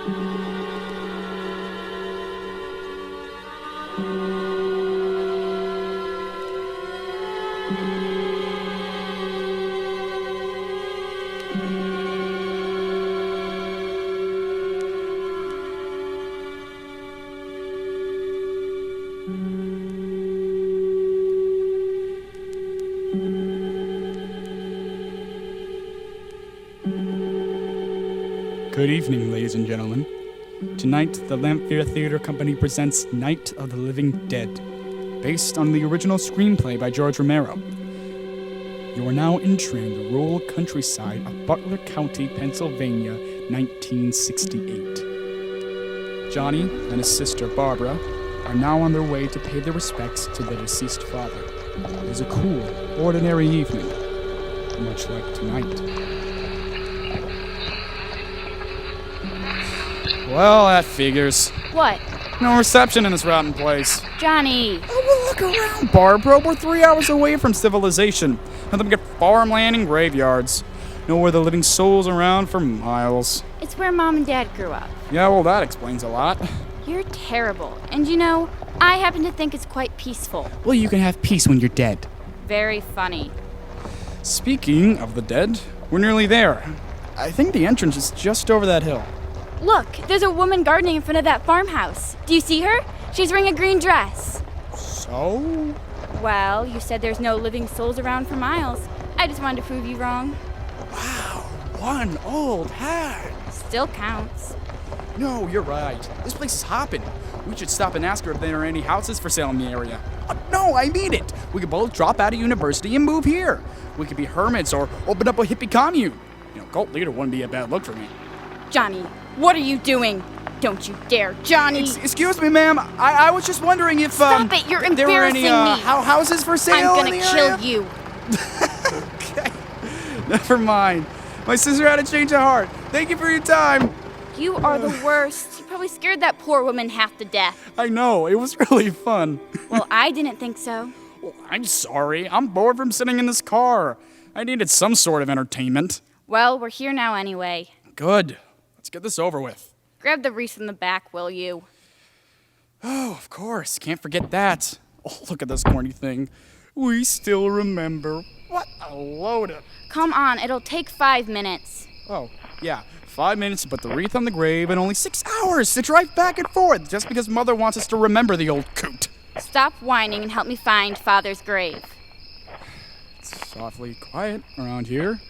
Good evening, ladies and gentlemen. Tonight, the Lamphere Theater Company presents Night of the Living Dead, based on the original screenplay by George Romero. You are now entering the rural countryside of Butler County, Pennsylvania, 1968. Johnny and his sister, Barbara, are now on their way to pay their respects to their deceased father. It is a cool, ordinary evening, much like tonight. Well, that figures. What? No reception in this rotten place. Johnny! Oh, well, look around, Barbara. We're 3 hours away from civilization. Nothing but farmland and graveyards. Nowhere the living souls around for miles. It's where Mom and Dad grew up. Yeah, well, that explains a lot. You're terrible. And you know, I happen to think it's quite peaceful. Well, you can have peace when you're dead. Very funny. Speaking of the dead, we're nearly there. I think the entrance is just over that hill. Look, there's a woman gardening in front of that farmhouse. Do you see her? She's wearing a green dress. So? Well, you said there's no living souls around for miles. I just wanted to prove you wrong. Wow, one old hat. Still counts. No, you're right. This place is hopping. We should stop and ask her if there are any houses for sale in the area. No, I mean it. We could both drop out of university and move here. We could be hermits or open up a hippie commune. Cult leader wouldn't be a bad look for me. Johnny, what are you doing? Don't you dare, Johnny! Excuse me, ma'am. I was just wondering if Stop it! You're there were any embarrassing me. houses for sale. I'm gonna kill you. Okay, never mind. My sister had a change of heart. Thank you for your time. You are the worst. You probably scared that poor woman half to death. I know. It was really fun. Well, I didn't think so. Well, I'm sorry. I'm bored from sitting in this car. I needed some sort of entertainment. Well, we're here now anyway. Good. Let's get this over with. Grab the wreath in the back, will you? Oh, of course. Can't forget that. Oh, look at this corny thing. We still remember. What a load of... Come on, it'll take 5 minutes. Oh, yeah. 5 minutes to put the wreath on the grave and only 6 hours to drive back and forth just because Mother wants us to remember the old coot. Stop whining and help me find Father's grave. It's softly quiet around here.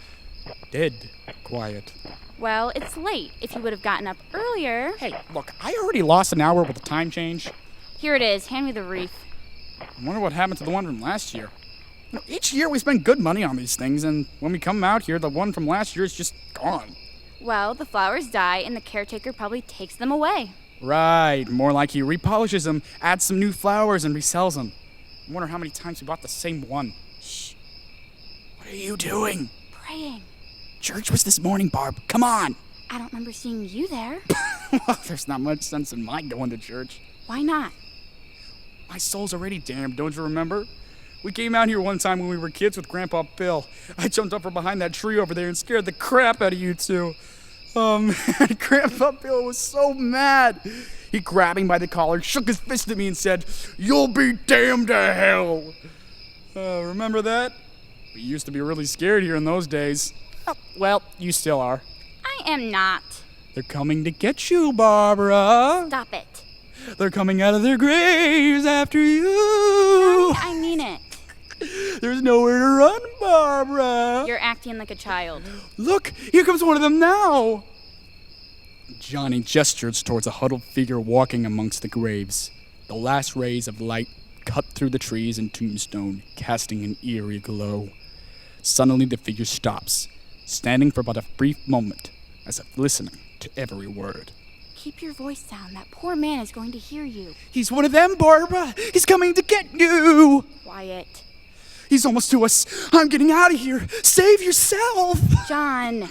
Dead quiet. Well, it's late. If you would have gotten up earlier... Hey, look, I already lost an hour with the time change. Here it is. Hand me the wreath. I wonder what happened to the one from last year. Each year we spend good money on these things, and when we come out here, the one from last year is just gone. Well, the flowers die, and the caretaker probably takes them away. Right. More like he repolishes them, adds some new flowers, and resells them. I wonder how many times we bought the same one. Shh. What are you doing? Praying. Church was this morning, Barb. Come on. I don't remember seeing you there. Well, there's not much sense in my going to church. Why not? My soul's already damned, don't you remember? We came out here one time when we were kids with Grandpa Bill. I jumped up from behind that tree over there and scared the crap out of you two. Oh, man, Grandpa Bill was so mad. He grabbed me by the collar, shook his fist at me and said, "You'll be damned to hell." Remember that? We used to be really scared here in those days. Oh, well, you still are. I am not. They're coming to get you, Barbara. Stop it. They're coming out of their graves after you. Johnny, I mean it. There's nowhere to run, Barbara. You're acting like a child. Look, here comes one of them now. Johnny gestures towards a huddled figure walking amongst the graves. The last rays of light cut through the trees and tombstone, casting an eerie glow. Suddenly the figure stops, standing for but a brief moment, as if listening to every word. Keep your voice down. That poor man is going to hear you. He's one of them, Barbara. He's coming to get you. Quiet. He's almost to us. I'm getting out of here. Save yourself. John.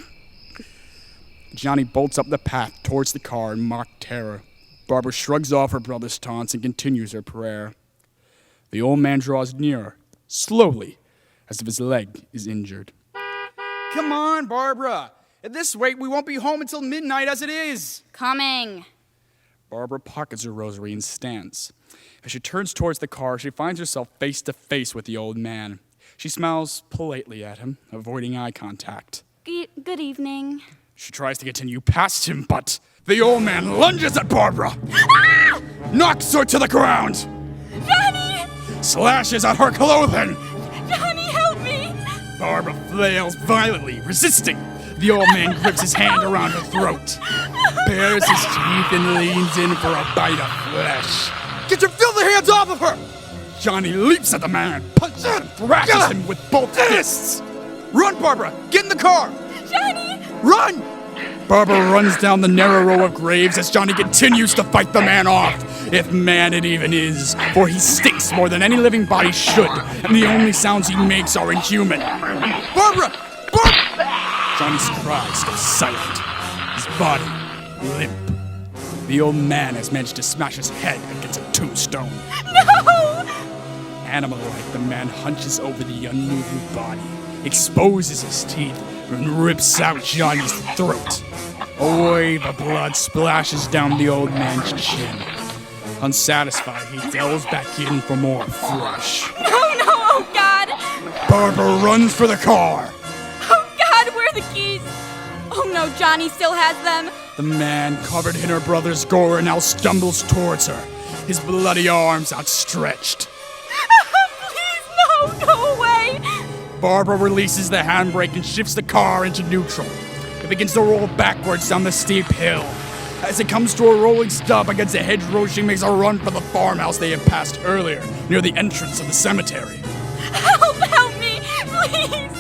Johnny bolts up the path towards the car in mock terror. Barbara shrugs off her brother's taunts and continues her prayer. The old man draws nearer, slowly, as if his leg is injured. Come on, Barbara. At this rate, we won't be home until midnight as it is. Coming. Barbara pockets her rosary and stands. As she turns towards the car, she finds herself face to face with the old man. She smiles politely at him, avoiding eye contact. Good evening. She tries to continue past him, but the old man lunges at Barbara, knocks her to the ground, Johnny! slashes at her clothing. Johnny, help me! Barbara flails violently, resisting. The old man grips his hand around her throat, bares his teeth, and leans in for a bite of flesh. Get your filthy hands off of her! Johnny leaps at the man, punches and thrashes him with both fists. Run, Barbara! Get in the car! Johnny! Run! Barbara runs down the narrow row of graves as Johnny continues to fight the man off. If man it even is, for he stinks more than any living body should, and the only sounds he makes are inhuman. Barbara! Barbara! Johnny's cries go silent, his body limp. The old man has managed to smash his head against a tombstone. No! Animal-like, the man hunches over the unmoving body, exposes his teeth, and rips out Johnny's throat. A wave of blood splashes down the old man's chin. Unsatisfied, he delves back in for more flesh. No, oh God! Barbara runs for the car. Oh God, where are the keys? Oh no, Johnny still has them. The man, covered in her brother's gore, now stumbles towards her, his bloody arms outstretched. Please, no, go away! Barbara releases the handbrake and shifts the car into neutral. It begins to roll backwards down the steep hill. As it comes to a rolling stop against a hedgerow, she makes a run for the farmhouse they had passed earlier, near the entrance of the cemetery. Help me, please!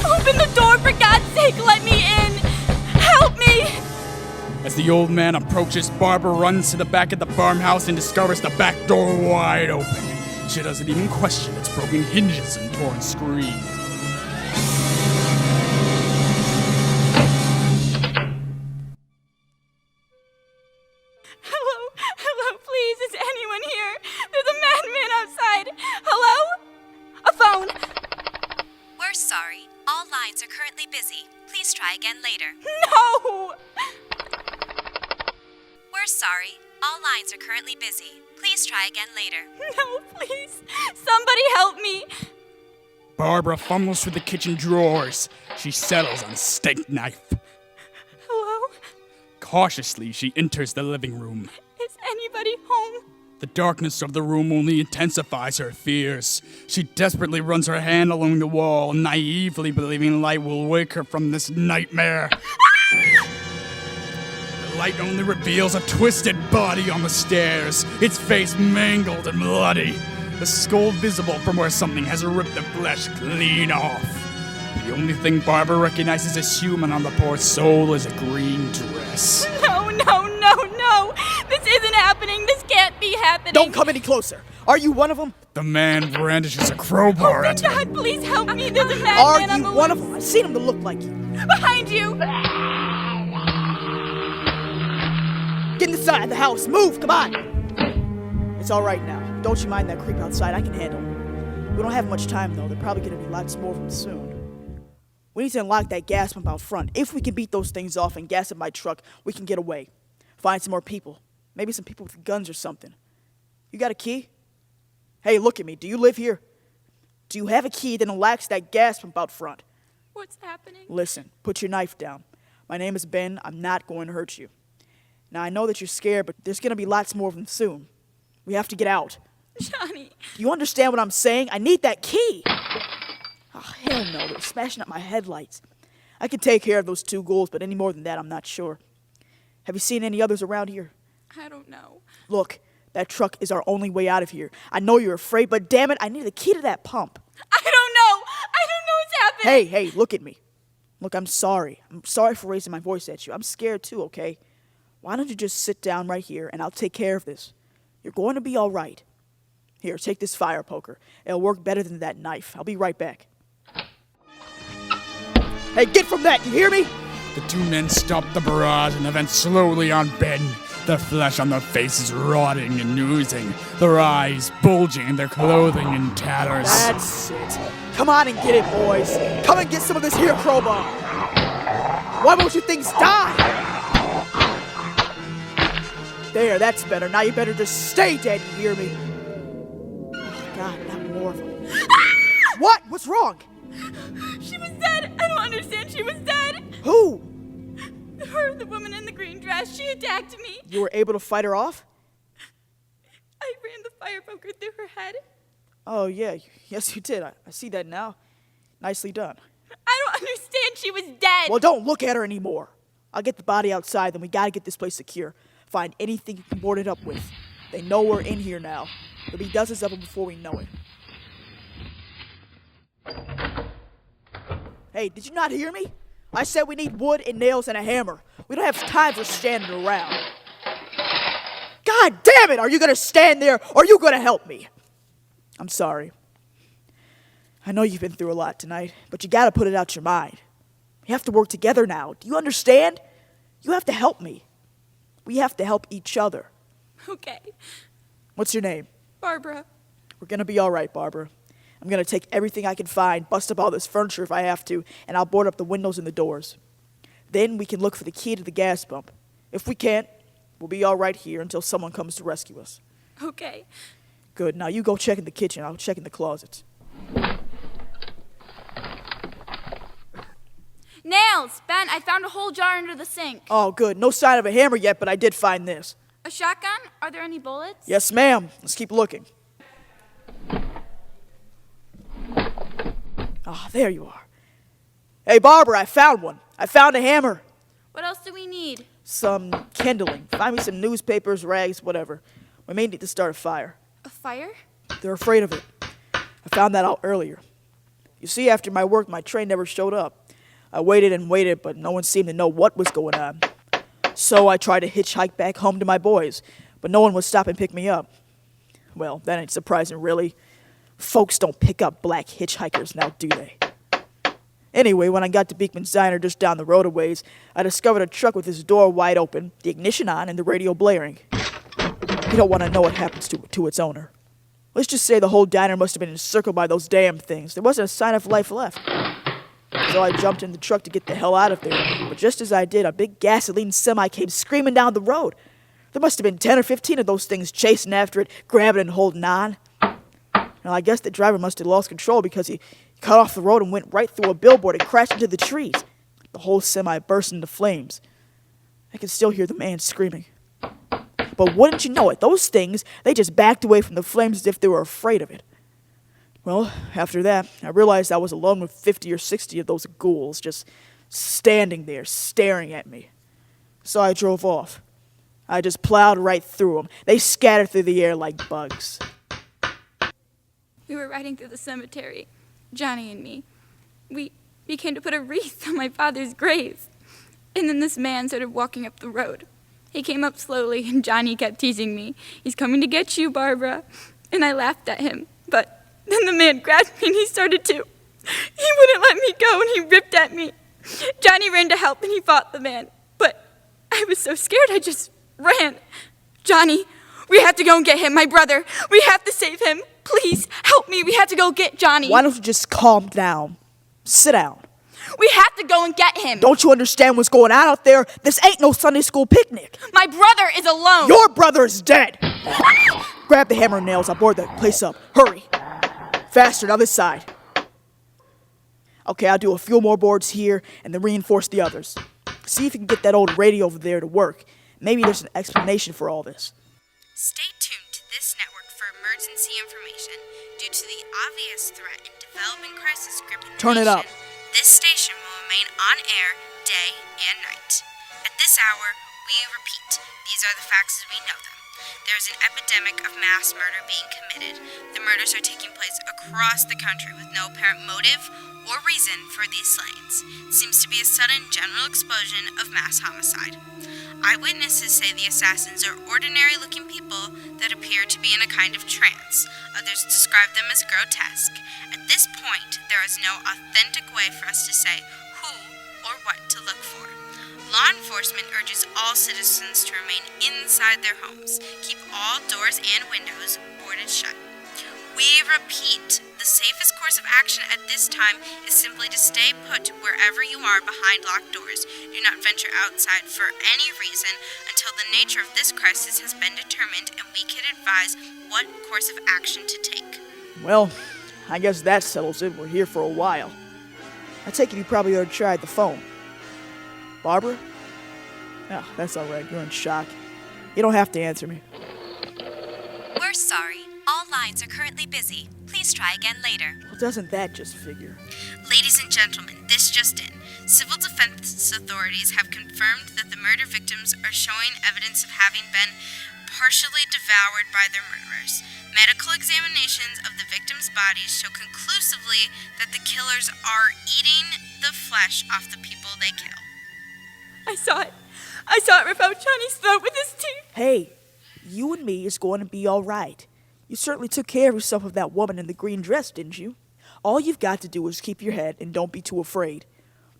Open the door, for God's sake, let me in! Help me! As the old man approaches, Barbara runs to the back of the farmhouse and discovers the back door wide open. She doesn't even question its broken hinges and torn screen. Hello, please, is anyone here? There's a madman outside. Hello? A phone. We're sorry. All lines are currently busy. Please try again later. No! We're sorry. All lines are currently busy. Please try again later. No, please. Somebody help me. Barbara fumbles through the kitchen drawers. She settles on a steak knife. Hello? Cautiously, she enters the living room. Is anybody home? The darkness of the room only intensifies her fears. She desperately runs her hand along the wall, naively believing light will wake her from this nightmare. The light only reveals a twisted body on the stairs, its face mangled and bloody, the skull visible from where something has ripped the flesh clean off. The only thing Barbara recognizes as human on the poor soul is a green dress. No. This isn't happening. This can't be happening. Don't come any closer. Are you one of them? The man brandishes a crowbar Oh, at her. God, please help me. There's a Are madman on you the one of them? I've seen him to look like you. Behind you. Get inside the house. Move, come on. It's all right now. Don't you mind that creep outside. I can handle him. We don't have much time, though. They're probably going to be lots more of them soon. We need to unlock that gas pump out front. If we can beat those things off and gas up my truck, we can get away. Find some more people. Maybe some people with guns or something. You got a key? Hey, look at me. Do you live here? Do you have a key that unlocks that gas pump out front? What's happening? Listen, put your knife down. My name is Ben. I'm not going to hurt you. Now, I know that you're scared, but there's going to be lots more of them soon. We have to get out. Johnny. Do you understand what I'm saying? I need that key. Oh, hell no. They're smashing up my headlights. I can take care of those two ghouls, but any more than that, I'm not sure. Have you seen any others around here? I don't know. Look, that truck is our only way out of here. I know you're afraid, but damn it, I need the key to that pump. I don't know what's happening. Hey, look at me. Look, I'm sorry. I'm sorry for raising my voice at you. I'm scared too, okay? Why don't you just sit down right here and I'll take care of this. You're going to be all right. Here, take this fire poker. It'll work better than that knife. I'll be right back. Hey, get from that, you hear me? The two men stop the barrage and then slowly on Ben. The flesh on their faces rotting and oozing, their eyes bulging, their clothing in tatters. That's it. Come on and get it, boys. Come and get some of this here crowbar. Why won't you things die? There, that's better. Now you better just stay dead, you hear me? Oh, God, not more of them. What? What's wrong? She was dead. I don't understand. She was dead. Who? Her, the woman in the green dress. She attacked me. You were able to fight her off? I ran the fire poker through her head. Oh, yeah. Yes, you did. I see that now. Nicely done. I don't understand. She was dead. Well, don't look at her anymore. I'll get the body outside, then we gotta get this place secure. Find anything you can board it up with. They know we're in here now. There'll be dozens of them before we know it. Hey, did you not hear me? I said we need wood and nails and a hammer. We don't have time for standing around. God damn it! Are you gonna stand there or are you gonna help me? I'm sorry. I know you've been through a lot tonight, but you gotta put it out your mind. We have to work together now. Do you understand? You have to help me. We have to help each other. Okay. What's your name? Barbara. We're gonna be all right, Barbara. I'm gonna take everything I can find, bust up all this furniture if I have to, and I'll board up the windows and the doors. Then we can look for the key to the gas pump. If we can't, we'll be all right here until someone comes to rescue us. Okay. Good. Now you go check in the kitchen. I'll check in the closets. Nails! Ben, I found a whole jar under the sink. Oh, good. No sign of a hammer yet, but I did find this. A shotgun? Are there any bullets? Yes, ma'am. Let's keep looking. Ah, there you are. Hey, Barbara, I found one. I found a hammer. What else do we need? Some kindling. Find me some newspapers, rags, whatever. We may need to start a fire. A fire? They're afraid of it. I found that out earlier. You see, after my work, my train never showed up. I waited and waited, but no one seemed to know what was going on. So I tried to hitchhike back home to my boys, but no one would stop and pick me up. Well, that ain't surprising, really. Folks don't pick up black hitchhikers now, do they? Anyway, when I got to Beekman's Diner just down the road a ways, I discovered a truck with its door wide open, the ignition on, and the radio blaring. You don't want to know what happens to its owner. Let's just say the whole diner must have been encircled by those damn things. There wasn't a sign of life left. So I jumped in the truck to get the hell out of there. But just as I did, a big gasoline semi came screaming down the road. There must have been 10 or 15 of those things chasing after it, grabbing and holding on. Well, I guess the driver must have lost control because he cut off the road and went right through a billboard and crashed into the trees. The whole semi burst into flames. I can still hear the man screaming. But wouldn't you know it, those things, they just backed away from the flames as if they were afraid of it. Well, after that, I realized I was alone with 50 or 60 of those ghouls just standing there, staring at me. So I drove off. I just plowed right through them. They scattered through the air like bugs. We were riding through the cemetery, Johnny and me. We came to put a wreath on my father's grave. And then this man started walking up the road. He came up slowly, and Johnny kept teasing me. "He's coming to get you, Barbara." And I laughed at him. But then the man grabbed me, and he started to. He wouldn't let me go, and he ripped at me. Johnny ran to help, and he fought the man. But I was so scared, I just ran. "Johnny, we have to go and get him, my brother. We have to save him. Please, help me. We have to go get Johnny." Why don't you just calm down? Sit down. "We have to go and get him." Don't you understand what's going on out there? This ain't no Sunday school picnic. "My brother is alone." Your brother is dead. Grab the hammer and nails. I'll board that place up. Hurry. Faster, now this side. Okay, I'll do a few more boards here and then reinforce the others. See if you can get that old radio over there to work. Maybe there's an explanation for all this. Stay tuned to this network for emergency information. Due to the obvious threat and developing crisis gripping the Turn it nation, up. this station will remain on air day and night. At this hour, we repeat, these are the facts as we know them. There is an epidemic of mass murder being committed. The murders are taking place across the country with no apparent motive or reason for these slayings. It seems to be a sudden general explosion of mass homicide. Eyewitnesses say the assassins are ordinary-looking people that appear to be in a kind of trance. Others describe them as grotesque. At this point, there is no authentic way for us to say who or what to look for. Law enforcement urges all citizens to remain inside their homes. Keep all doors and windows boarded shut. We repeat, The safest course of action at this time is simply to stay put wherever you are behind locked doors. Do not venture outside for any reason until the nature of this crisis has been determined and we can advise what course of action to take. Well, I guess that settles it. We're here for a while. I take it you probably already tried the phone. Barbara? No, that's all right. You're in shock. You don't have to answer me. We're sorry. All lines are currently busy. Please try again later. Well, doesn't that just figure? Ladies and gentlemen, this just in. Civil defense authorities have confirmed that the murder victims are showing evidence of having been partially devoured by their murderers. Medical examinations of the victims' bodies show conclusively that the killers are eating the flesh off the people they kill. I saw it. I saw it rip out Johnny's throat with his teeth. Hey, you and me is going to be all right. You certainly took care of yourself with that woman in the green dress, didn't you? All you've got to do is keep your head and don't be too afraid.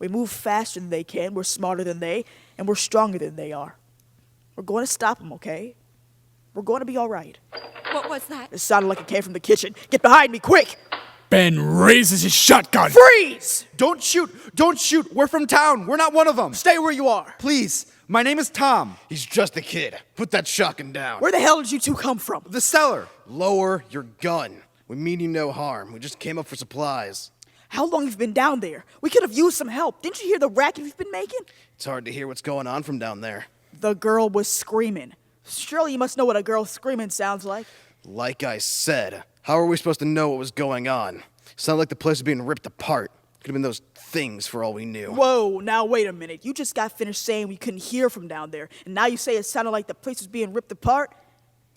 We move faster than they can, we're smarter than they, and we're stronger than they are. We're going to stop them, okay? We're going to be all right. What was that? It sounded like it came from the kitchen. Get behind me, quick! Ben raises his shotgun. Freeze! Don't shoot! Don't shoot! We're from town! We're not one of them! Stay where you are. Please! My name is Tom. He's just a kid. Put that shotgun down. Where the hell did you two come from? The cellar! Lower your gun. We mean you no harm. We just came up for supplies. How long have you been down there? We could have used some help. Didn't you hear the racket you've been making? It's hard to hear what's going on from down there. The girl was screaming. Surely you must know what a girl screaming sounds like. Like I said, how are we supposed to know what was going on? Sounded like the place was being ripped apart. Could have been those things for all we knew. Whoa, now wait a minute. You just got finished saying we couldn't hear from down there, and now you say it sounded like the place was being ripped apart?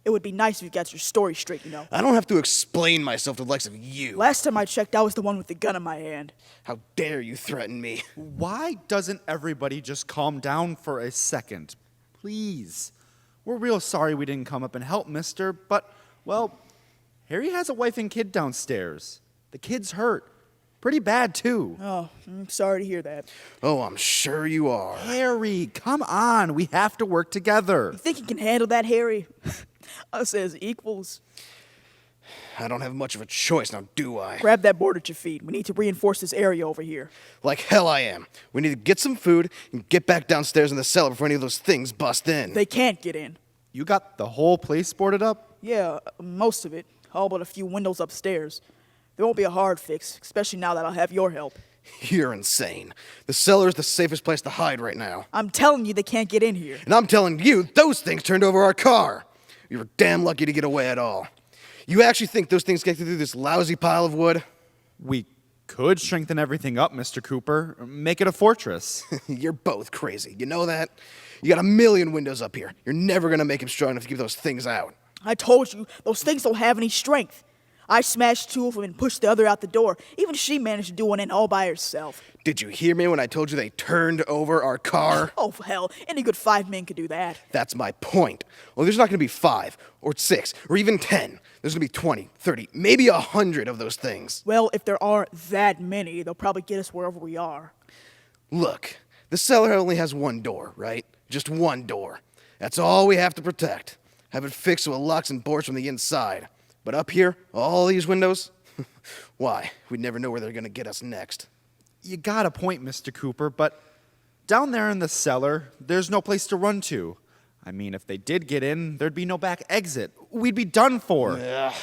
It would be nice if you got your story straight, you know. I don't have to explain myself to the likes of you. Last time I checked, I was the one with the gun in my hand. How dare you threaten me? Why doesn't everybody just calm down for a second? Please. We're real sorry we didn't come up and help, mister, but, well, Harry has a wife and kid downstairs. The kid's hurt. Pretty bad, too. Oh, I'm sorry to hear that. Oh, I'm sure you are. Harry, come on. We have to work together. You think you can handle that, Harry? Us as equals. I don't have much of a choice now, do I? Grab that board at your feet. We need to reinforce this area over here. Like hell I am. We need to get some food and get back downstairs in the cellar before any of those things bust in. They can't get in. You got the whole place boarded up? Yeah, most of it. All but a few windows upstairs. There won't be a hard fix, especially now that I'll have your help. You're insane. The cellar's the safest place to hide right now. I'm telling you they can't get in here. And I'm telling you, those things turned over our car. We were damn lucky to get away at all. You actually think those things get through this lousy pile of wood? We could strengthen everything up, Mr. Cooper. Make it a fortress. You're both crazy. You know that? You got a million windows up here. You're never gonna make them strong enough to keep those things out. I told you, those things don't have any strength. I smashed two of them and pushed the other out the door. Even she managed to do one in all by herself. Did you hear me when I told you they turned over our car? Oh, hell, any good 5 men could do that. That's my point. Well, there's not going to be 5, or 6, or even 10. There's going to be 20, 30, maybe 100 of those things. Well, if there are that many, they'll probably get us wherever we are. Look, the cellar only has one door, right? Just one door. That's all we have to protect. Have it fixed so it locks and boards from the inside. But up here, all these windows, why? We'd never know where they're going to get us next. You got a point, Mr. Cooper, but down there in the cellar, there's no place to run to. I mean, if they did get in, there'd be no back exit. We'd be done for. Ugh.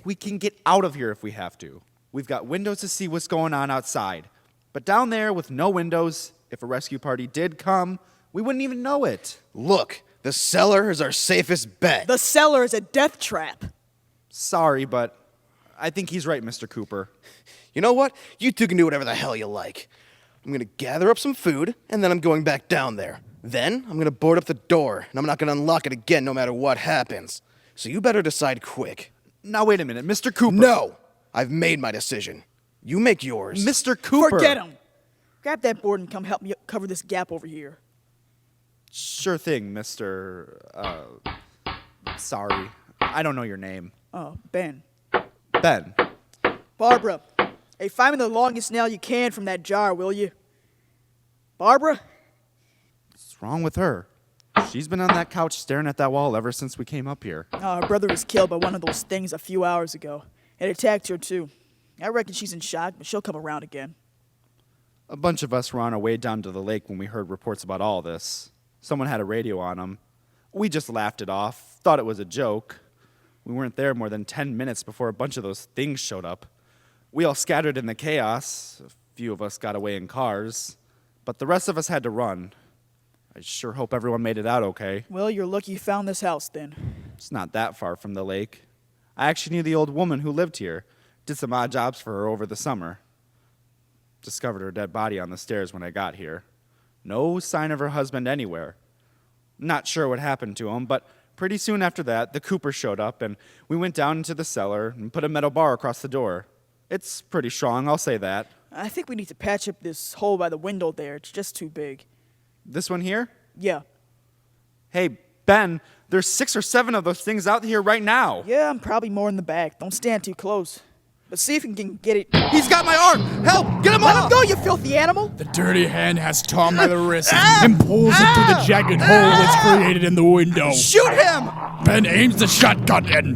We can get out of here if we have to. We've got windows to see what's going on outside. But down there with no windows, if a rescue party did come, we wouldn't even know it. Look, the cellar is our safest bet. The cellar is a death trap. Sorry, but I think he's right, Mr. Cooper. You know what? You two can do whatever the hell you like. I'm going to gather up some food, and then I'm going back down there. Then I'm going to board up the door, and I'm not going to unlock it again no matter what happens. So you better decide quick. Now, wait a minute, Mr. Cooper. No! I've made my decision. You make yours. Mr. Cooper. Forget him. Grab that board and come help me cover this gap over here. Sure thing, Mr. Sorry. I don't know your name. Ben. Ben. Barbara. Hey, find me the longest nail you can from that jar, will you? Barbara? What's wrong with her? She's been on that couch staring at that wall ever since we came up here. Her brother was killed by one of those things a few hours ago. It attacked her, too. I reckon she's in shock, but she'll come around again. A bunch of us were on our way down to the lake when we heard reports about all this. Someone had a radio on them. We just laughed it off, thought it was a joke. We weren't there more than 10 minutes before a bunch of those things showed up. We all scattered in the chaos. A few of us got away in cars, but the rest of us had to run. I sure hope everyone made it out okay. Well, you're lucky you found this house then. It's not that far from the lake. I actually knew the old woman who lived here. Did some odd jobs for her over the summer. Discovered her dead body on the stairs when I got here. No sign of her husband anywhere. Not sure what happened to him, but pretty soon after that, the Coopers showed up, and we went down into the cellar and put a metal bar across the door. It's pretty strong, I'll say that. I think we need to patch up this hole by the window there. It's just too big. This one here? Yeah. Hey, Ben, there's 6 or 7 of those things out here right now. Yeah, I'm probably more in the back. Don't stand too close. But see if you can get it. He's got my arm! Help! Get him Let off! him go, you filthy animal! The dirty hand has Tom by the wrist and pulls it through the jagged hole that's created in the window. Shoot him! Ben aims the shotgun in.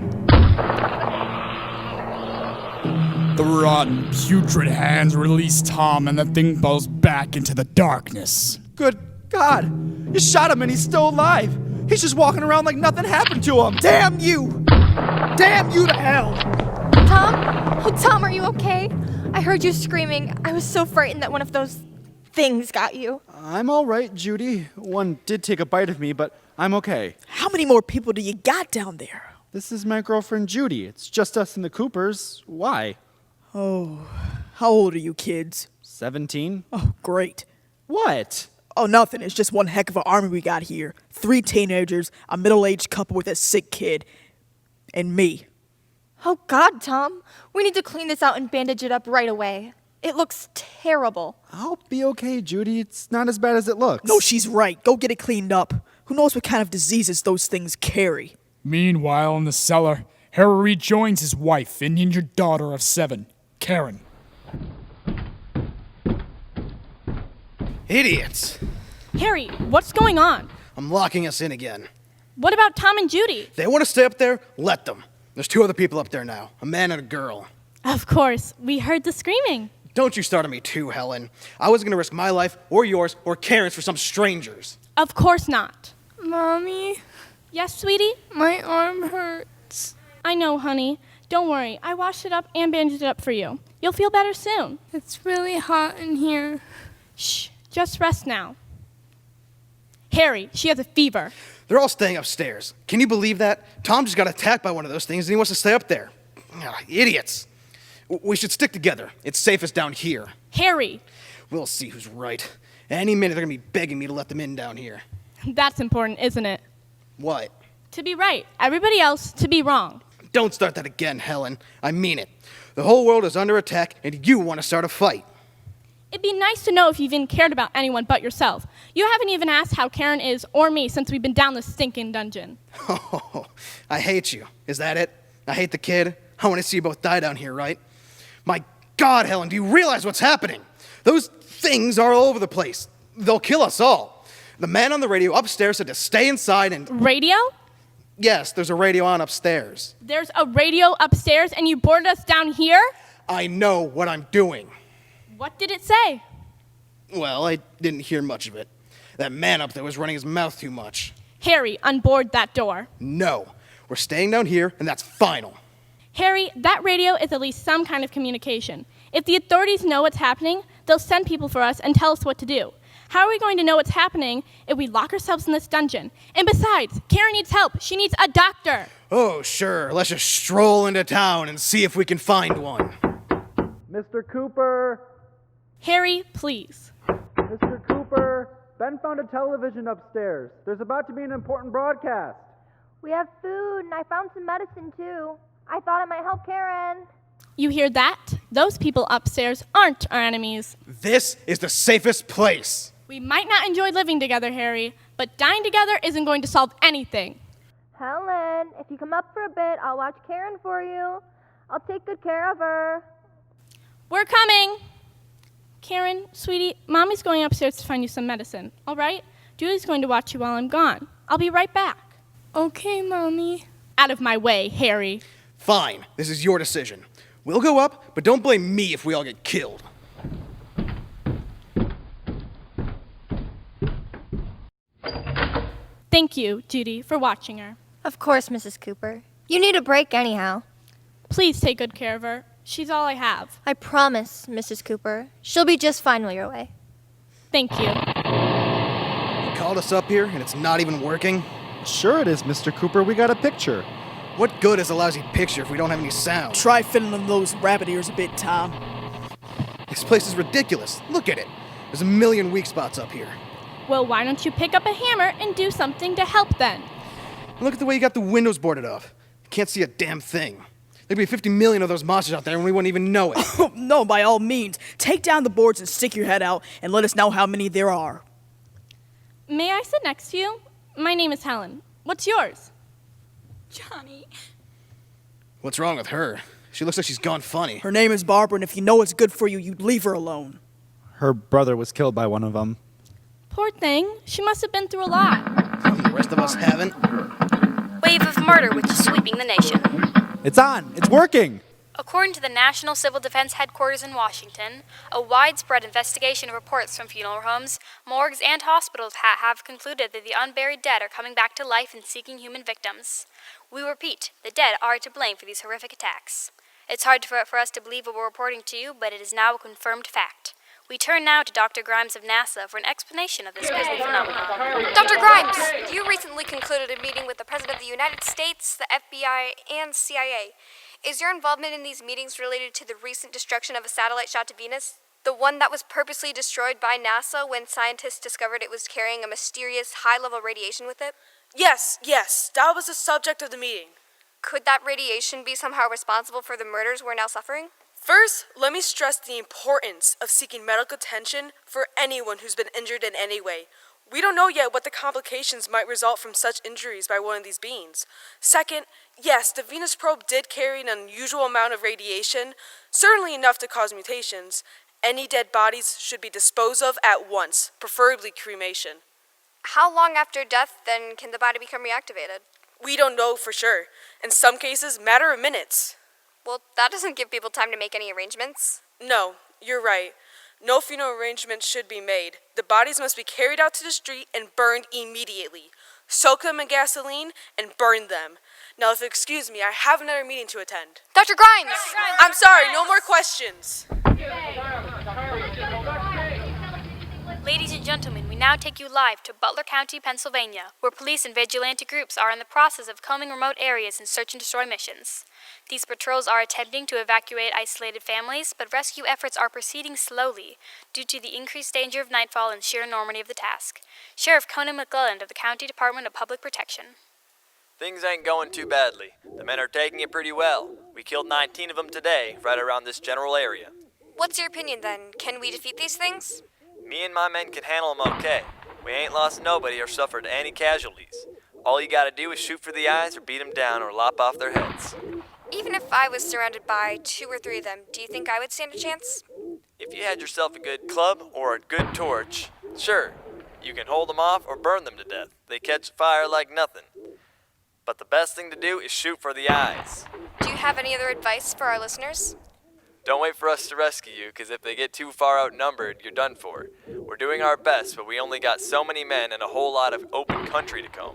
The rotten, putrid hands release Tom, and the thing falls back into the darkness. Good God! You shot him and he's still alive! He's just walking around like nothing happened to him! Damn you! Damn you to hell! Tom? Oh, Tom, are you okay? I heard you screaming. I was so frightened that one of those things got you. I'm all right, Judy. One did take a bite of me, but I'm okay. How many more people do you got down there? This is my girlfriend, Judy. It's just us and the Coopers. Why? Oh, how old are you kids? 17? Oh, great. What? Oh, nothing. It's just one heck of an army we got here. 3 teenagers, a middle-aged couple with a sick kid, and me. Oh, God, Tom. We need to clean this out and bandage it up right away. It looks terrible. I'll be okay, Judy. It's not as bad as it looks. No, she's right. Go get it cleaned up. Who knows what kind of diseases those things carry? Meanwhile, in the cellar, Harry rejoins his wife and injured daughter of 7, Karen. Idiots! Harry, what's going on? I'm locking us in again. What about Tom and Judy? They want to stay up there? Let them. There's 2 other people up there now, a man and a girl. Of course, we heard the screaming. Don't you start on me too, Helen. I wasn't going to risk my life, or yours, or Karen's for some strangers. Of course not. Mommy, Yes, sweetie? my arm hurts. I know, honey. Don't worry. I washed it up and bandaged it up for you. You'll feel better soon. It's really hot in here. Shh. Just rest now. Harry, she has a fever. They're all staying upstairs. Can you believe that? Tom just got attacked by one of those things and he wants to stay up there. Idiots. We should stick together. It's safest down here. Harry! We'll see who's right. Any minute they're going to be begging me to let them in down here. That's important, isn't it? What? To be right. Everybody else to be wrong. Don't start that again, Helen. I mean it. The whole world is under attack and you want to start a fight. It'd be nice to know if you've even cared about anyone but yourself. You haven't even asked how Karen is or me since we've been down this stinking dungeon. Oh, I hate you. Is that it? I hate the kid. I want to see you both die down here, right? My God, Helen, do you realize what's happening? Those things are all over the place. They'll kill us all. The man on the radio upstairs said to stay inside and... Radio? Yes, there's a radio on upstairs. There's a radio upstairs and you boarded us down here? I know what I'm doing. What did it say? Well, I didn't hear much of it. That man up there was running his mouth too much. Harry, unboard that door. No, we're staying down here and that's final. Harry, that radio is at least some kind of communication. If the authorities know what's happening, they'll send people for us and tell us what to do. How are we going to know what's happening if we lock ourselves in this dungeon? And besides, Karen needs help. She needs a doctor. Oh, sure. Let's just stroll into town and see if we can find one. Mr. Cooper! Harry, please. Mr. Cooper! Ben found a television upstairs. There's about to be an important broadcast. We have food, and I found some medicine, too. I thought it might help Karen. You hear that? Those people upstairs aren't our enemies. This is the safest place. We might not enjoy living together, Harry, but dying together isn't going to solve anything. Helen, if you come up for a bit, I'll watch Karen for you. I'll take good care of her. We're coming! Karen, sweetie, Mommy's going upstairs to find you some medicine, all right? Julie's going to watch you while I'm gone. I'll be right back. Okay, Mommy. Out of my way, Harry. Fine. This is your decision. We'll go up, but don't blame me if we all get killed. Thank you, Judy, for watching her. Of course, Mrs. Cooper. You need a break anyhow. Please take good care of her. She's all I have. I promise, Mrs. Cooper. She'll be just fine while you're away. Thank you. You called us up here, and it's not even working? Sure it is, Mr. Cooper. We got a picture. What good is a lousy picture if we don't have any sound? Try fiddling those rabbit ears a bit, Tom. This place is ridiculous. Look at it. There's a million weak spots up here. Well, why don't you pick up a hammer and do something to help then? Look at the way you got the windows boarded up. You can't see a damn thing. There'd be 50 million of those monsters out there and we wouldn't even know it. No, by all means. Take down the boards and stick your head out and let us know how many there are. May I sit next to you? My name is Helen. What's yours? Johnny. What's wrong with her? She looks like she's gone funny. Her name is Barbara, and if you know what's good for you, you'd leave her alone. Her brother was killed by one of them. Poor thing. She must have been through a lot. The rest of us haven't. Wave of murder which is sweeping the nation. It's on! It's working! According to the National Civil Defense Headquarters in Washington, a widespread investigation of reports from funeral homes, morgues, and hospitals have concluded that the unburied dead are coming back to life and seeking human victims. We repeat, the dead are to blame for these horrific attacks. It's hard for us to believe what we're reporting to you, but it is now a confirmed fact. We turn now to Dr. Grimes of NASA for an explanation of this grisly phenomenon. Dr. Grimes, you recently concluded a meeting with the President of the United States, the FBI, and CIA. Is your involvement in these meetings related to the recent destruction of a satellite shot to Venus? The one that was purposely destroyed by NASA when scientists discovered it was carrying a mysterious high-level radiation with it? Yes, that was the subject of the meeting. Could that radiation be somehow responsible for the murders we're now suffering? First, let me stress the importance of seeking medical attention for anyone who's been injured in any way. We don't know yet what the complications might result from such injuries by one of these beings. Second, yes, the Venus probe did carry an unusual amount of radiation, certainly enough to cause mutations. Any dead bodies should be disposed of at once, preferably cremation. How long after death, then, can the body become reactivated? We don't know for sure. In some cases, matter of minutes. Well, that doesn't give people time to make any arrangements. No, you're right. No funeral arrangements should be made. The bodies must be carried out to the street and burned immediately. Soak them in gasoline and burn them. Now, if you'll excuse me, I have another meeting to attend. Dr. Grimes! I'm sorry, no more questions. Ladies and gentlemen, we now take you live to Butler County, Pennsylvania, where police and vigilante groups are in the process of combing remote areas in search and destroy missions. These patrols are attempting to evacuate isolated families, but rescue efforts are proceeding slowly due to the increased danger of nightfall and sheer enormity of the task. Sheriff Conan McClelland of the County Department of Public Protection. Things ain't going too badly. The men are taking it pretty well. We killed 19 of them today, right around this general area. What's your opinion, then? Can we defeat these things? Me and my men can handle them okay. We ain't lost nobody or suffered any casualties. All you gotta do is shoot for the eyes or beat them down or lop off their heads. Even if I was surrounded by 2 or 3 of them, do you think I would stand a chance? If you had yourself a good club or a good torch, sure, you can hold them off or burn them to death. They catch fire like nothing. But the best thing to do is shoot for the eyes. Do you have any other advice for our listeners? Don't wait for us to rescue you, because if they get too far outnumbered, you're done for. We're doing our best, but we only got so many men and a whole lot of open country to comb.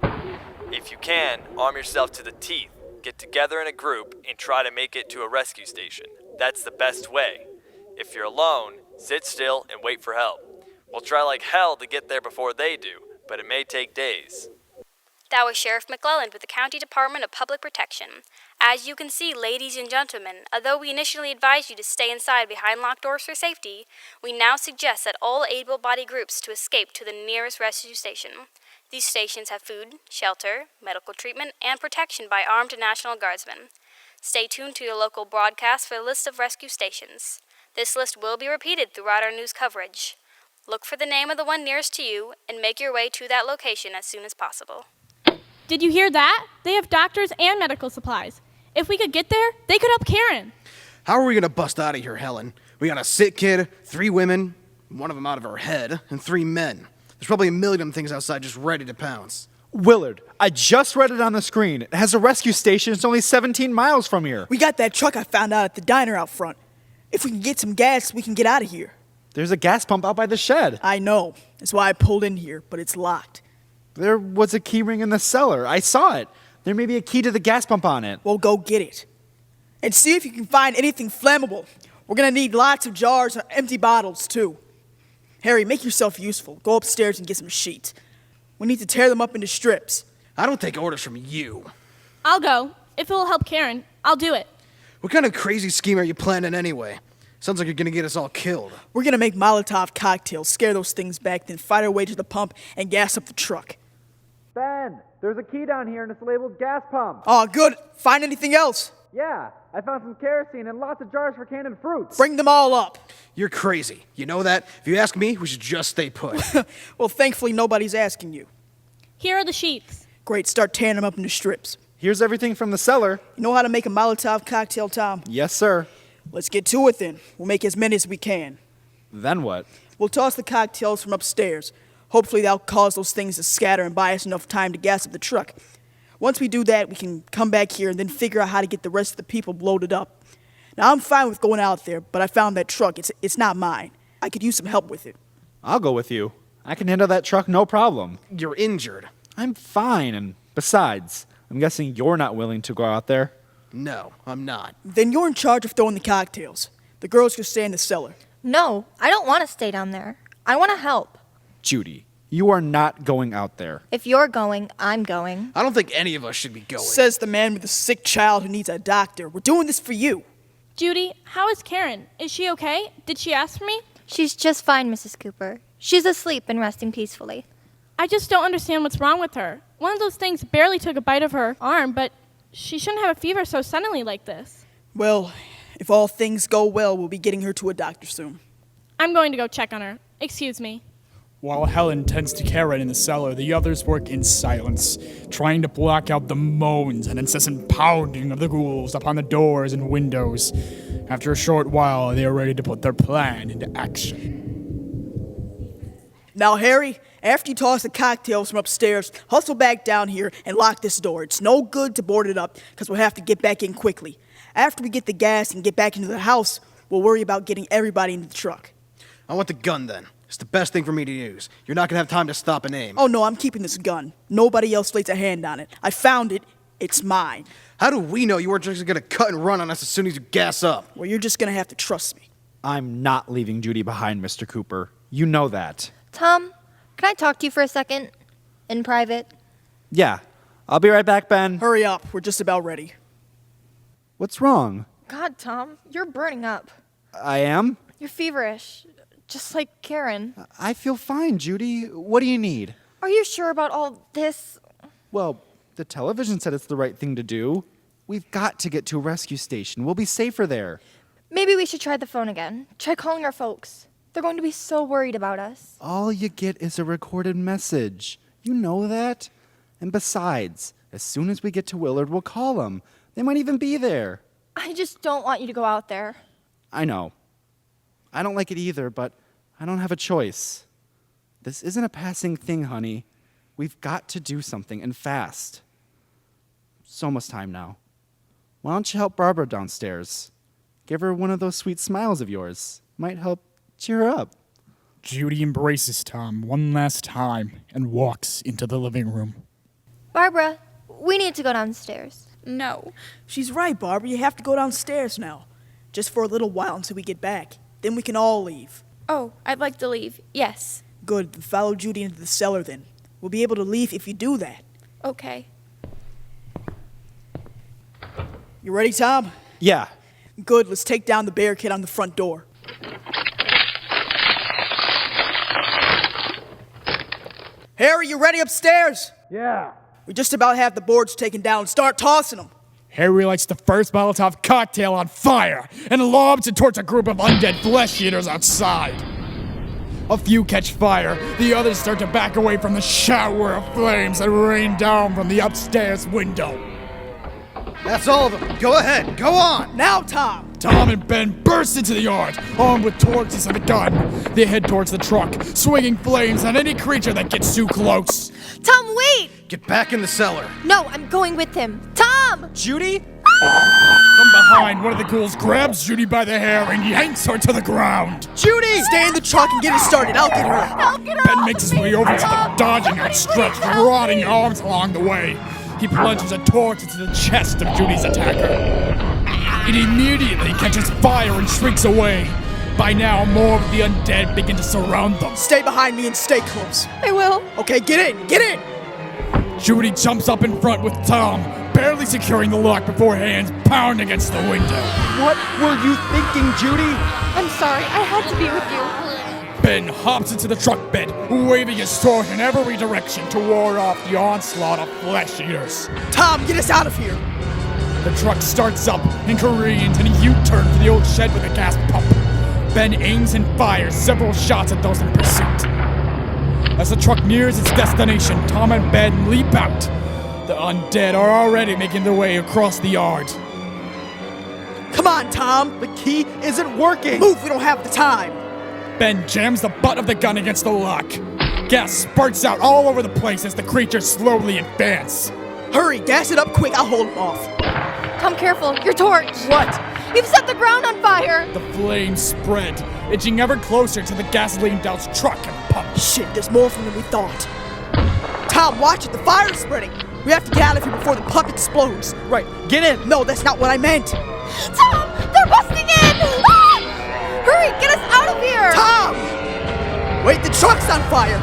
If you can, arm yourself to the teeth, get together in a group, and try to make it to a rescue station. That's the best way. If you're alone, sit still and wait for help. We'll try like hell to get there before they do, but it may take days. That was Sheriff McClelland with the County Department of Public Protection. As you can see, ladies and gentlemen, although we initially advised you to stay inside behind locked doors for safety, we now suggest that all able-bodied groups to escape to the nearest rescue station. These stations have food, shelter, medical treatment, and protection by armed National Guardsmen. Stay tuned to your local broadcast for a list of rescue stations. This list will be repeated throughout our news coverage. Look for the name of the one nearest to you and make your way to that location as soon as possible. Did you hear that? They have doctors and medical supplies. If we could get there, they could help Karen. How are we gonna bust out of here, Helen? We got a sick kid, 3 women, one of them out of her head, and 3 men. There's probably a million of them things outside just ready to pounce. Willard, I just read it on the screen. It has a rescue station. It's only 17 miles from here. We got that truck I found out at the diner out front. If we can get some gas, we can get out of here. There's a gas pump out by the shed. I know. That's why I pulled in here, but it's locked. There was a key ring in the cellar. I saw it. There may be a key to the gas pump on it. Well, go get it. And see if you can find anything flammable. We're gonna need lots of jars or empty bottles, too. Harry, make yourself useful. Go upstairs and get some sheets. We need to tear them up into strips. I don't take orders from you. I'll go. If it will help Karen, I'll do it. What kind of crazy scheme are you planning anyway? Sounds like you're gonna get us all killed. We're gonna make Molotov cocktails, scare those things back, then fight our way to the pump and gas up the truck. Ben, there's a key down here and it's labeled gas pump. Oh, good. Find anything else? Yeah, I found some kerosene and lots of jars for canning fruits. Bring them all up. You're crazy. You know that? If you ask me, we should just stay put. Well, thankfully, nobody's asking you. Here are the sheets. Great, start tearing them up into strips. Here's everything from the cellar. You know how to make a Molotov cocktail, Tom? Yes, sir. Let's get to it then. We'll make as many as we can. Then what? We'll toss the cocktails from upstairs. Hopefully that'll cause those things to scatter and buy us enough time to gas up the truck. Once we do that, we can come back here and then figure out how to get the rest of the people loaded up. Now, I'm fine with going out there, but I found that truck. It's not mine. I could use some help with it. I'll go with you. I can handle that truck no problem. You're injured. I'm fine, and besides, I'm guessing you're not willing to go out there. No, I'm not. Then you're in charge of throwing the cocktails. The girls can stay in the cellar. No, I don't want to stay down there. I want to help. Judy, you are not going out there. If you're going, I'm going. I don't think any of us should be going. Says the man with a sick child who needs a doctor. We're doing this for you. Judy, how is Karen? Is she okay? Did she ask for me? She's just fine, Mrs. Cooper. She's asleep and resting peacefully. I just don't understand what's wrong with her. One of those things barely took a bite of her arm, but she shouldn't have a fever so suddenly like this. Well, if all things go well, we'll be getting her to a doctor soon. I'm going to go check on her. Excuse me. While Helen tends to Karen in the cellar, the others work in silence, trying to block out the moans and incessant pounding of the ghouls upon the doors and windows. After a short while, they are ready to put their plan into action. Now, Harry, after you toss the cocktails from upstairs, hustle back down here and lock this door. It's no good to board it up, because we'll have to get back in quickly. After we get the gas and get back into the house, we'll worry about getting everybody into the truck. I want the gun then. It's the best thing for me to use. You're not gonna have time to stop and aim. Oh, no, I'm keeping this gun. Nobody else lays a hand on it. I found it. It's mine. How do we know you weren't just gonna cut and run on us as soon as you gas up? Well, you're just gonna have to trust me. I'm not leaving Judy behind, Mr. Cooper. You know that. Tom, can I talk to you for a second? In private? Yeah. I'll be right back, Ben. Hurry up. We're just about ready. What's wrong? God, Tom, you're burning up. I am? You're feverish. Just like Karen. I feel fine, Judy. What do you need? Are you sure about all this? Well, the television said it's the right thing to do. We've got to get to a rescue station. We'll be safer there. Maybe we should try the phone again. Try calling our folks. They're going to be so worried about us. All you get is a recorded message. You know that? And besides, as soon as we get to Willard, we'll call them. They might even be there. I just don't want you to go out there. I know. I don't like it either, but I don't have a choice. This isn't a passing thing, honey. We've got to do something, and fast. It's almost time now. Why don't you help Barbara downstairs? Give her one of those sweet smiles of yours. Might help cheer her up. Judy embraces Tom one last time and walks into the living room. Barbara, we need to go downstairs. No. She's right, Barbara. You have to go downstairs now. Just for a little while until we get back. Then we can all leave. Oh, I'd like to leave. Yes. Good. Then follow Judy into the cellar then. We'll be able to leave if you do that. Okay. You ready, Tom? Yeah. Good. Let's take down the barricade on the front door. Harry, you ready upstairs? Yeah. We just about have the boards taken down. Start tossing them. Harry lights the first Molotov cocktail on fire and lobs it towards a group of undead flesh eaters outside. A few catch fire, the others start to back away from the shower of flames that rain down from the upstairs window. That's all of them. Go ahead. Go on. Now, Tom. Tom and Ben burst into the yard, armed with torches and a gun. They head towards the truck, swinging flames on any creature that gets too close. Tom, wait! Get back in the cellar. No, I'm going with him. Tom! Judy? From behind, one of the ghouls grabs Judy by the hair and yanks her to the ground. Judy! Stay in the truck and get it started. I'll get her. Ben makes his way over to them, dodging outstretched, rotting arms along the way. He plunges a torch into the chest of Judy's attacker. It immediately catches fire and shrinks away. By now, more of the undead begin to surround them. Stay behind me and stay close. I will. Okay, get in. Get in. Judy jumps up in front with Tom, barely securing the lock before hands pound against the window. What were you thinking, Judy? I'm sorry. I had to be with you. Ben hops into the truck bed, waving his torch in every direction to ward off the onslaught of flesh eaters. Tom, get us out of here. The truck starts up and careens in a U-turn for the old shed with a gas pump. Ben aims and fires several shots at those in pursuit. As the truck nears its destination, Tom and Ben leap out. The undead are already making their way across the yard. Come on, Tom. The key isn't working. Move, we don't have the time. Ben jams the butt of the gun against the lock. Gas spurts out all over the place as the creatures slowly advance. Hurry, gas it up quick. I'll hold him off. Tom, careful. Your torch. What? You've set the ground on fire. The flames spread, inching ever closer to the gasoline-doused truck and pump. Shit, there's more of them than we thought. Tom, watch it. The fire's spreading. We have to get out of here before the pump explodes. Right, get in. No, that's not what I meant. Tom, they're busting in. Ah! Hurry, get us out of here. Tom! Wait, the truck's on fire.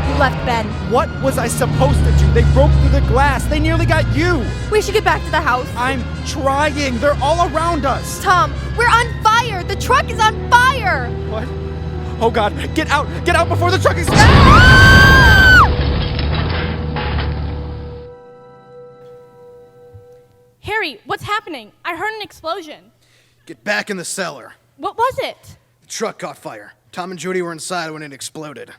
You left Ben. What was I supposed to do? They broke through the glass. They nearly got you. We should get back to the house. I'm trying. They're all around us. Tom, we're on fire. The truck is on fire. What? Oh God, get out. Get out before the truck explodes. Harry, what's happening? I heard an explosion. Get back in the cellar. What was it? The truck caught fire. Tom and Judy were inside when it exploded.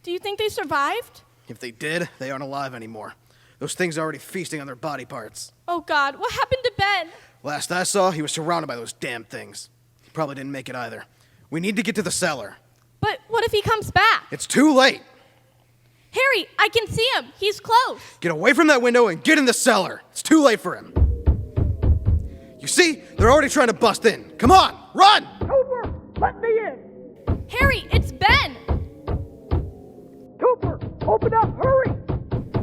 Do you think they survived? If they did, they aren't alive anymore. Those things are already feasting on their body parts. Oh God, what happened to Ben? Last I saw, he was surrounded by those damn things. He probably didn't make it either. We need to get to the cellar. But what if he comes back? It's too late. Harry, I can see him. He's close. Get away from that window and get in the cellar. It's too late for him. You see? They're already trying to bust in. Come on, run! Cooper, let me in. Harry, it's Ben. Cooper, open up, hurry.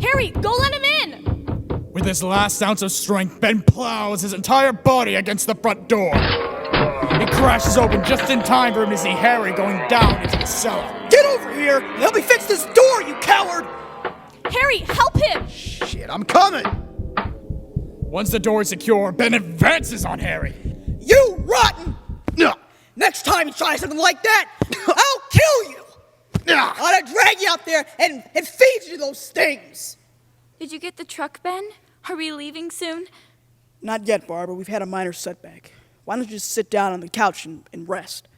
Harry, go let him in. With his last ounce of strength, Ben plows his entire body against the front door. It crashes open just in time for him to see Harry going down into the cellar. Get over here and help me fix this door, you coward. Harry, help him. Shit, I'm coming! Once the door is secure, Ben advances on Harry. You rotten! No. Next time you try something like that, I'll kill you! I'll drag you out there and feed you those things! Did you get the truck, Ben? Are we leaving soon? Not yet, Barbara. We've had a minor setback. Why don't you just sit down on the couch and rest?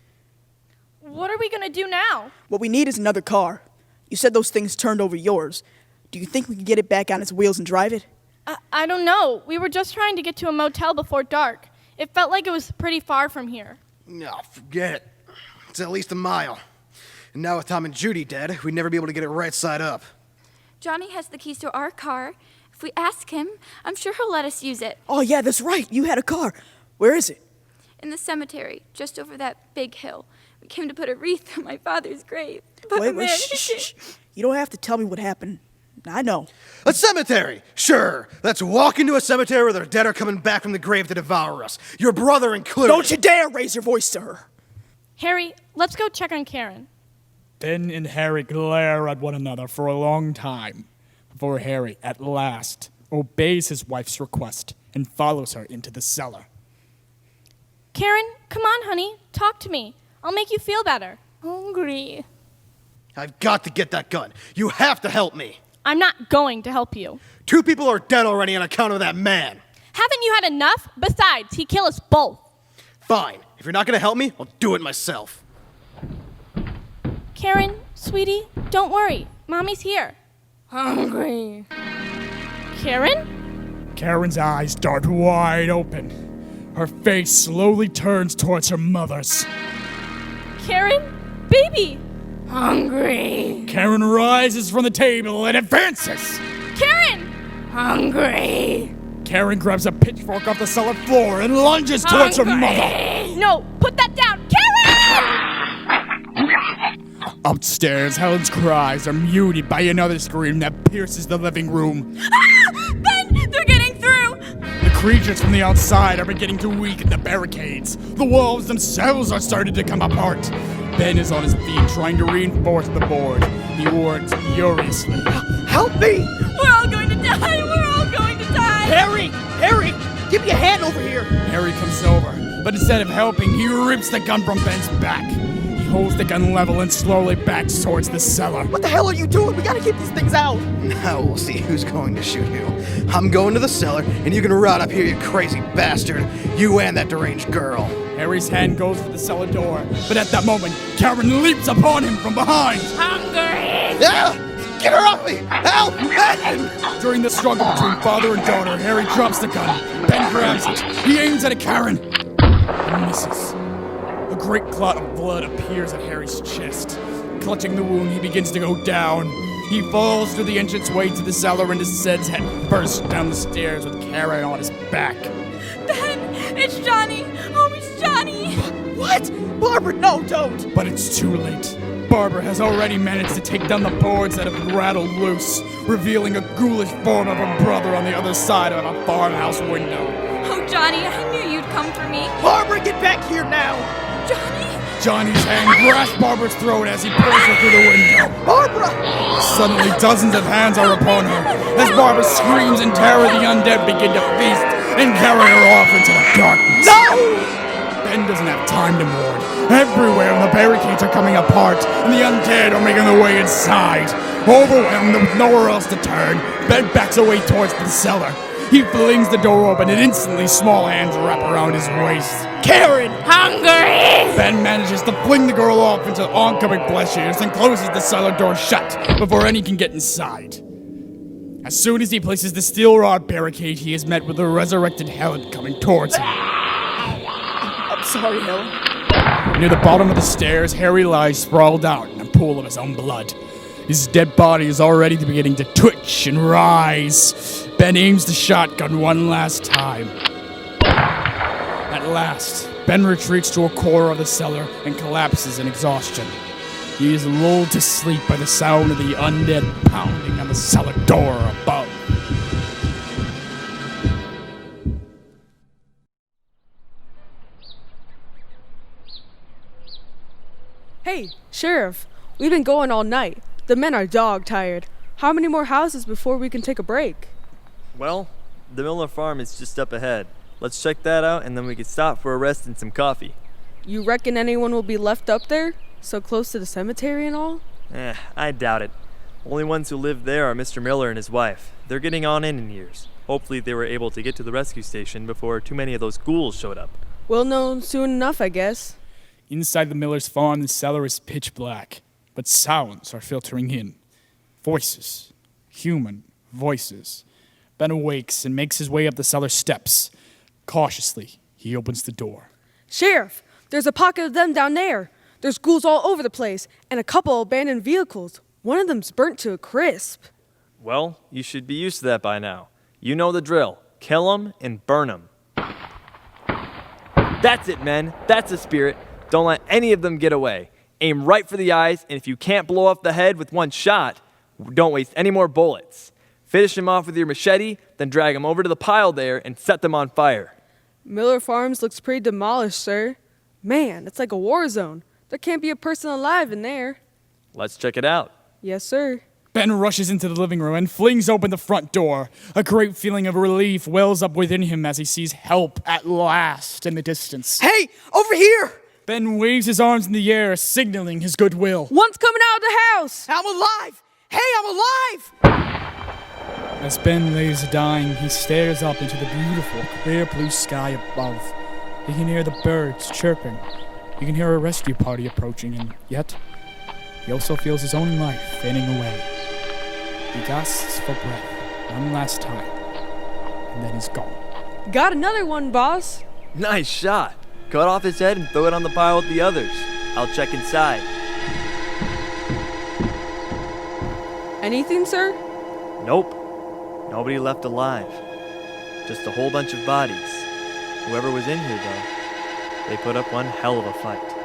What are we gonna do now? What we need is another car. You said those things turned over yours. Do you think we can get it back on its wheels and drive it? I don't know. We were just trying to get to a motel before dark. It felt like it was pretty far from here. No, forget it. It's at least a mile. And now with Tom and Judy dead, we'd never be able to get it right side up. Johnny has the keys to our car. If we ask him, I'm sure he'll let us use it. Oh, yeah, that's right. You had a car. Where is it? In the cemetery, just over that big hill. We came to put a wreath on my father's grave. But Wait, man, shh. You don't have to tell me what happened. I know. A cemetery! Sure. Let's walk into a cemetery where their dead are coming back from the grave to devour us. Your brother included. Don't you dare raise your voice to her. Harry, let's go check on Karen. Ben and Harry glare at one another for a long time before Harry, at last, obeys his wife's request and follows her into the cellar. Karen, come on, honey. Talk to me. I'll make you feel better. Hungry. I've got to get that gun. You have to help me. I'm not going to help you. 2 people are dead already on account of that man. Haven't you had enough? Besides, he'd kill us both. Fine. If you're not going to help me, I'll do it myself. Karen, sweetie, don't worry. Mommy's here. Hungry. Karen? Karen's eyes dart wide open. Her face slowly turns towards her mother's. Karen? Baby! Hungry. Karen rises from the table and advances. Karen! Hungry. Karen grabs a pitchfork off the cellar floor and lunges towards her mother. No, put that down. Karen! Upstairs, Helen's cries are muted by another scream that pierces the living room. Ben, they're getting through. The creatures from the outside are beginning to weaken the barricades. The walls themselves are starting to come apart. Ben is on his feet trying to reinforce the board. He works furiously. Help me! We're all going to die. We're all going to die. Harry! Harry! Give me a hand over here! Harry comes over, but instead of helping, he rips the gun from Ben's back. He holds the gun level and slowly backs towards the cellar. What the hell are you doing? We gotta keep these things out! Now we'll see who's going to shoot who. I'm going to the cellar, and you can rot up here, you crazy bastard. You and that deranged girl. Harry's hand goes for the cellar door, but at that moment, Karen leaps upon him from behind. Hungry. Yeah! Get her off me! Help! Ben! During the struggle between father and daughter, Harry drops the gun. Ben grabs it. He aims at Karen and misses. A great clot of blood appears at Harry's chest. Clutching the wound, he begins to go down. He falls through the entranceway to the cellar and descends head first down the stairs with Karen on his back. Ben, it's Johnny. Oh, it's Johnny. What? Barbara, no, don't! But it's too late. Barbara has already managed to take down the boards that have been rattled loose, revealing a ghoulish form of her brother on the other side of a farmhouse window. Oh, Johnny, I knew you'd come for me. Barbara, get back here now! Johnny. Johnny's hand grasps Barbara's throat as he pulls her through the window. Barbara! Suddenly, dozens of hands are upon her. As Barbara screams in terror, the undead begin to feast and carry her off into the darkness. No! Ben doesn't have time to mourn. Everywhere, the barricades are coming apart, and the undead are making their way inside. Overwhelmed with nowhere else to turn, Ben backs away towards the cellar. He flings the door open, and instantly small hands wrap around his waist. Karen! Hungry! Ben manages to fling the girl off into the oncoming flesh eaters and closes the cellar door shut before any can get inside. As soon as he places the steel rod barricade, he is met with a resurrected Helen coming towards him. I'm sorry, Helen. Near the bottom of the stairs, Harry lies sprawled out in a pool of his own blood. His dead body is already beginning to twitch and rise. Ben aims the shotgun one last time. At last, Ben retreats to a corner of the cellar and collapses in exhaustion. He is lulled to sleep by the sound of the undead pounding on the cellar door above. Hey, Sheriff, we've been going all night. The men are dog-tired. How many more houses before we can take a break? Well, the Miller farm is just up ahead. Let's check that out, and then we can stop for a rest and some coffee. You reckon anyone will be left up there? So close to the cemetery and all? I doubt it. Only ones who live there are Mr. Miller and his wife. They're getting on in years. Hopefully they were able to get to the rescue station before too many of those ghouls showed up. We'll know soon enough, I guess. Inside the Miller's farm, the cellar is pitch black, but sounds are filtering in. Voices. Human voices. Ben awakes and makes his way up the cellar steps. Cautiously, he opens the door. Sheriff, there's a pocket of them down there. There's ghouls all over the place, and a couple abandoned vehicles. One of them's burnt to a crisp. Well, you should be used to that by now. You know the drill. Kill 'em and burn 'em. That's it, men. That's the spirit. Don't let any of them get away. Aim right for the eyes, and if you can't blow off the head with one shot, don't waste any more bullets. Finish them off with your machete, then drag them over to the pile there and set them on fire. Miller Farms looks pretty demolished, sir. Man, it's like a war zone. There can't be a person alive in there. Let's check it out. Yes, sir. Ben rushes into the living room and flings open the front door. A great feeling of relief wells up within him as he sees help at last in the distance. Hey, over here! Ben waves his arms in the air, signaling his goodwill. One's coming out of the house! I'm alive! Hey, I'm alive! As Ben lays dying, he stares up into the beautiful, clear blue sky above. He can hear the birds chirping. He can hear a rescue party approaching, and yet, he also feels his own life fading away. He gasps for breath one last time, and then he's gone. Got another one, boss. Nice shot. Cut off his head and throw it on the pile with the others. I'll check inside. Anything, sir? Nope. Nobody left alive. Just a whole bunch of bodies. Whoever was in here, though, they put up one hell of a fight.